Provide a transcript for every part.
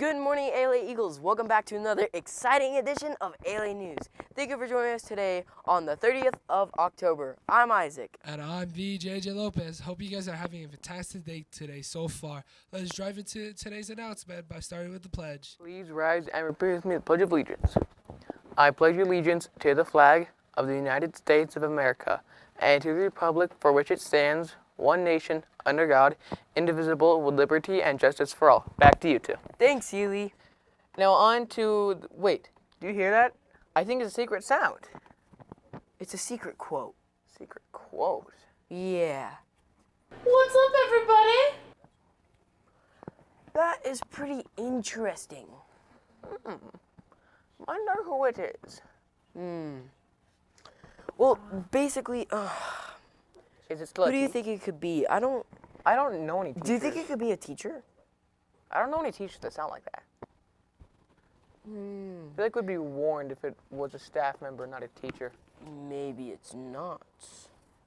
Good morning, ALA Eagles. Welcome back to another exciting edition of ALA News. Thank you for joining us today on the 30th of October. I'm Isaac. And I'm VJJ Lopez. Hope you guys are having a fantastic day today so far. Let's drive into today's announcement by starting with the pledge. Please rise and repeat with me the Pledge of Allegiance. I pledge allegiance to the flag of the United States of America and to the republic for which it stands, one nation, under God, indivisible, with liberty and justice for all. Back to you two. Thanks, Healy. Now on to, wait, do you hear that? I think it's a secret sound. It's a secret quote. Secret quote. Yeah. What's up, everybody? That is pretty interesting. Wonder who it is. Well, basically, Is it still who a do you te- think it could be? I don't know any teachers. Do you think it could be a teacher? I don't know any teachers that sound like that. I feel like we'd be warned if it was a staff member, not a teacher. Maybe it's not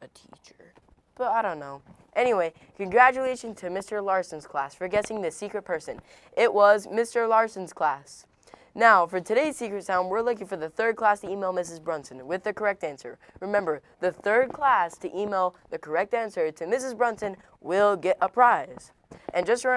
a teacher. But I don't know. Anyway, congratulations to Mr. Larson's class for guessing the secret person. It was Mr. Larson's class. Now, for today's secret sound, we're looking for the third class to email Mrs. Brunson with the correct answer. Remember, the third class to email the correct answer to Mrs. Brunson will get a prize. And just a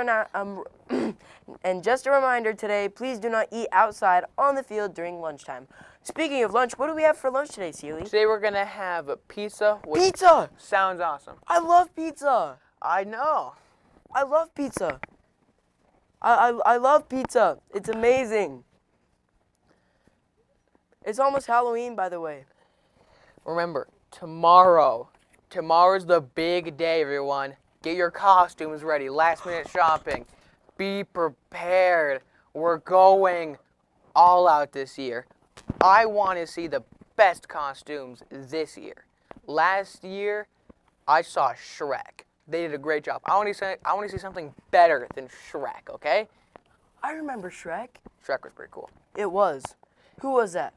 reminder today, please do not eat outside on the field during lunchtime. Speaking of lunch, what do we have for lunch today, Seely? Today we're gonna have a pizza. Which Pizza! Sounds awesome. I love pizza! I know. I love pizza. I love pizza. It's amazing. It's almost Halloween, by the way. Remember, tomorrow's the big day, everyone. Get your costumes ready. Last minute shopping. Be prepared. We're going all out this year. I want to see the best costumes this year. Last year, I saw Shrek. They did a great job. I want to see something better than Shrek, okay? I remember Shrek. Shrek was pretty cool. It was. Who was that?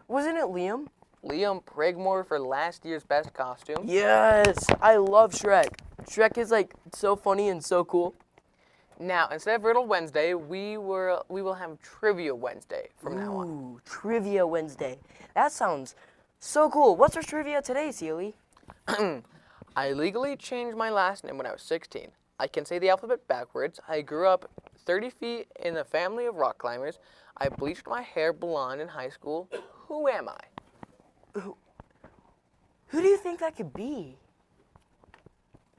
Wasn't it Liam? Liam Prigmore for last year's best costume. Yes, I love Shrek. Shrek is like so funny and so cool. Now, instead of Riddle Wednesday, we will have Trivia Wednesday from now on. Ooh, Trivia Wednesday. That sounds so cool. What's our trivia today, Seely? I legally changed my last name when I was 16. I can say the alphabet backwards. I grew up 30 feet in a family of rock climbers. I bleached my hair blonde in high school. Who am I? Who do you think that could be?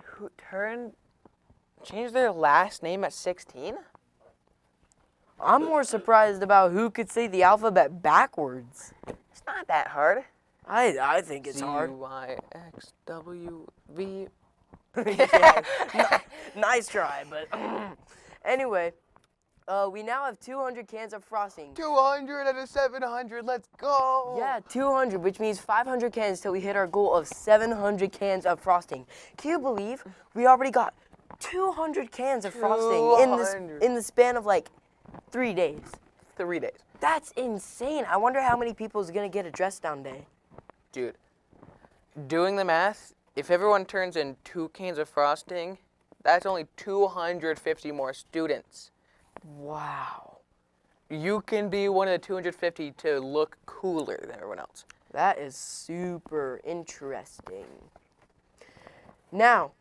Who changed their last name at 16? I'm more surprised about who could say the alphabet backwards. It's not that hard. I think it's hard. Z-Y-X-W-V. Yeah, nice try, but anyway, we now have 200 cans of frosting. 200 out of 700, let's go! Yeah, 200, which means 500 cans till we hit our goal of 700 cans of frosting. Can you believe we already got 200 cans of frosting in the span of like 3 days? 3 days. That's insane. I wonder how many people is gonna get a dress down day. Dude, doing the math, if everyone turns in 2 cans of frosting, that's only 250 more students. Wow. You can be one of the 250 to look cooler than everyone else. That is super interesting. Now,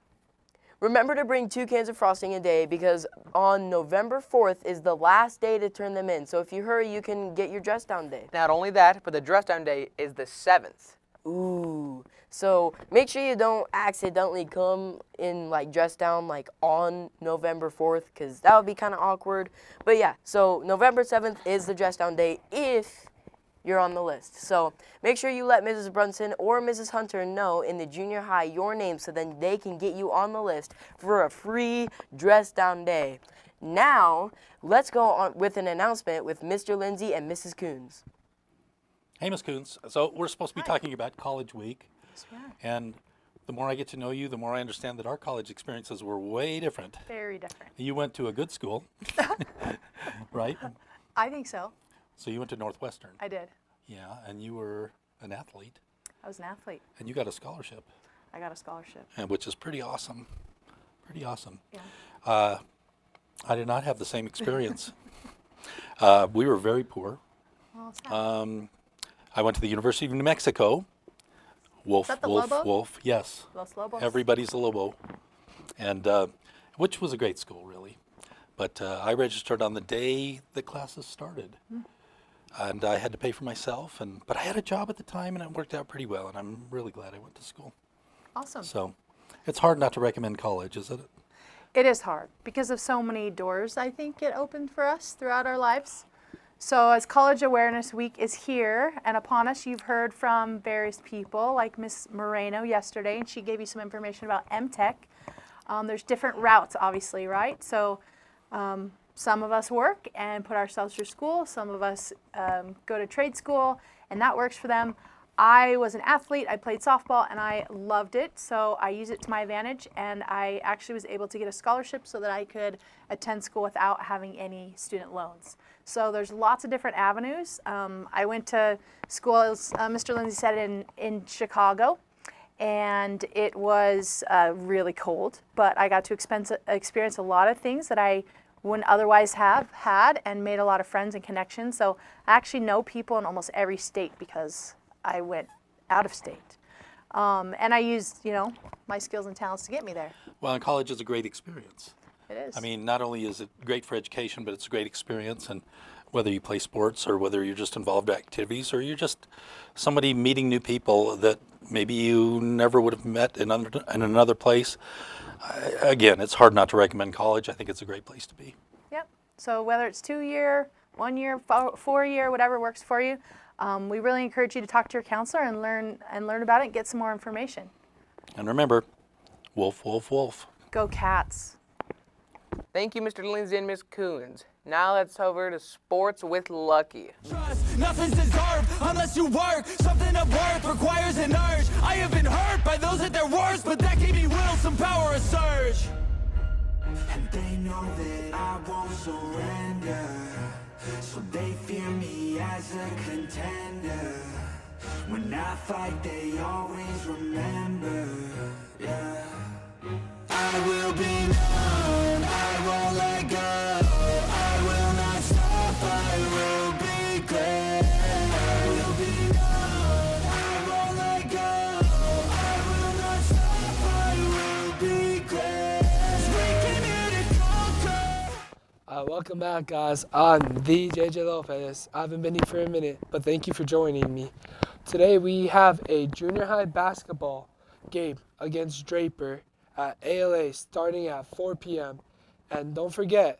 remember to bring 2 cans of frosting a day because on November 4th is the last day to turn them in. So if you hurry, you can get your dress down day. Not only that, but the dress down day is the 7th. Ooh. So make sure you don't accidentally come in like dress down like on November 4th because that would be kind of awkward. But yeah, so November 7th is the dress down day if you're on the list. So make sure you let Mrs. Brunson or Mrs. Hunter know in the junior high your name so then they can get you on the list for a free dress down day. Now, let's go on with an announcement with Mr. Lindsay and Mrs. Coons. Hey, Ms. Coons. So we're supposed to be talking about College Week. And the more I get to know you, the more I understand that our college experiences were way different. Very different. You went to a good school, right? I think so. So you went to Northwestern. I did. Yeah, and you were an athlete, I was an athlete. and you got a scholarship, I got a scholarship. and which is pretty awesome. Pretty awesome. Yeah. I did not have the same experience. We were very poor. Well, it's not. I went to the University of New Mexico. Wolf, that the wolf, Lobo? wolf. Yes, Los Lobos. everybody's a Lobo, and which was a great school, really. But I registered on the day the classes started, and I had to pay for myself. But I had a job at the time, and it worked out pretty well. And I'm really glad I went to school. Awesome. So, it's hard not to recommend college, isn't it? It is hard because of so many doors I think it opened for us throughout our lives. So as College Awareness Week is here and upon us, you've heard from various people like Miss Moreno yesterday, and she gave you some information about MTech. There's different routes, obviously, right? So some of us work and put ourselves through school. Some of us go to trade school, and that works for them. I was an athlete. I played softball, and I loved it, so I use it to my advantage, and I actually was able to get a scholarship so that I could attend school without having any student loans. So there's lots of different avenues. I went to school, as Mr. Lindsay said, in Chicago, and it was really cold, but I got to experience a lot of things that I wouldn't otherwise have had, and made a lot of friends and connections. So I actually know people in almost every state because I went out of state. And I used, my skills and talents to get me there. Well, and college is a great experience. It is. I mean, not only is it great for education, but it's a great experience. And whether you play sports or whether you're just involved in activities or you're just somebody meeting new people that maybe you never would have met in another place. Again, it's hard not to recommend college. I think it's a great place to be. Yep. So whether it's 2-year, 1 year, 4-year, whatever works for you, we really encourage you to talk to your counselor and learn about it and get some more information. And remember, wolf, wolf, wolf. Go Cats. Thank you, Mr. Lindsay and Miss Coons. Now let's over to Sports with Lucky. Trust, nothing's deserved unless you work. Something of worth requires an urge. I have been hurt by those at their worst, but that gave me will, some power, a surge. And they know that I won't surrender, so they fear me as a contender. When I fight, they always remember, yeah. I will be known, I won't let go. I will not stop, I will be great. I will be known, I won't let go. I will not stop, I will be great. 'Cause we came here to conquer. Welcome back, guys. I'm the JJ Lopez. I haven't been here for a minute, but thank you for joining me. Today we have a junior high basketball game against Draper at ALA starting at 4 p.m. And don't forget,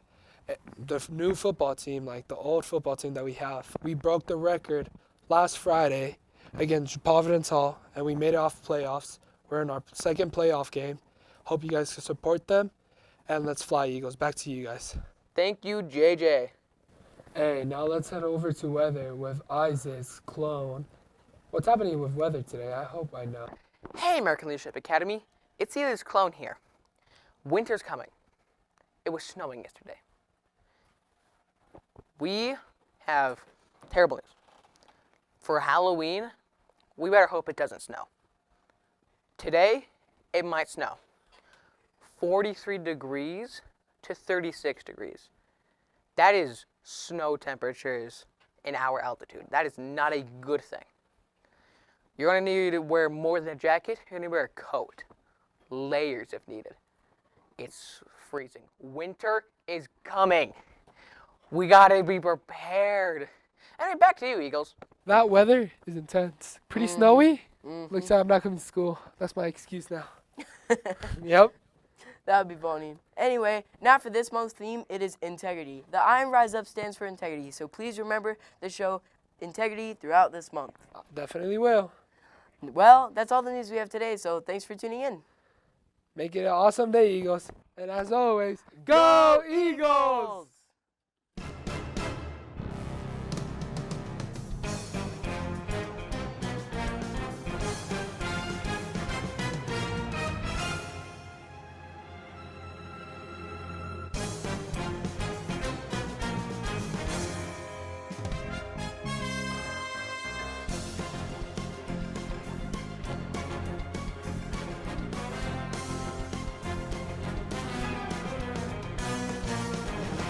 the new football team, like the old football team that we have, we broke the record last Friday against Providence Hall, and we made it off playoffs. We're in our second playoff game. Hope you guys can support them, and let's fly, Eagles. Back to you guys. Thank you, JJ. Hey, now let's head over to weather with Isaac's clone. What's happening with weather today? I hope I know. Hey, American Leadership Academy. It's Eli's clone here. Winter's coming. It was snowing yesterday. We have terrible news. For Halloween, we better hope it doesn't snow. Today, it might snow. 43 degrees to 36 degrees. That is snow temperatures in our altitude. That is not a good thing. You're going to need to wear more than a jacket. You're going to wear a coat. Layers if needed. It's freezing. Winter is coming. We got to be prepared. Anyway, back to you, Eagles. That weather is intense. Pretty snowy. Looks like I'm not coming to school. That's my excuse now. Yep. That would be funny. Anyway, now for this month's theme, it is integrity. The I Am Rise Up stands for integrity, so please remember to show integrity throughout this month. Definitely will. Well, that's all the news we have today, so thanks for tuning in. Make it an awesome day, Eagles. And as always, go Eagles!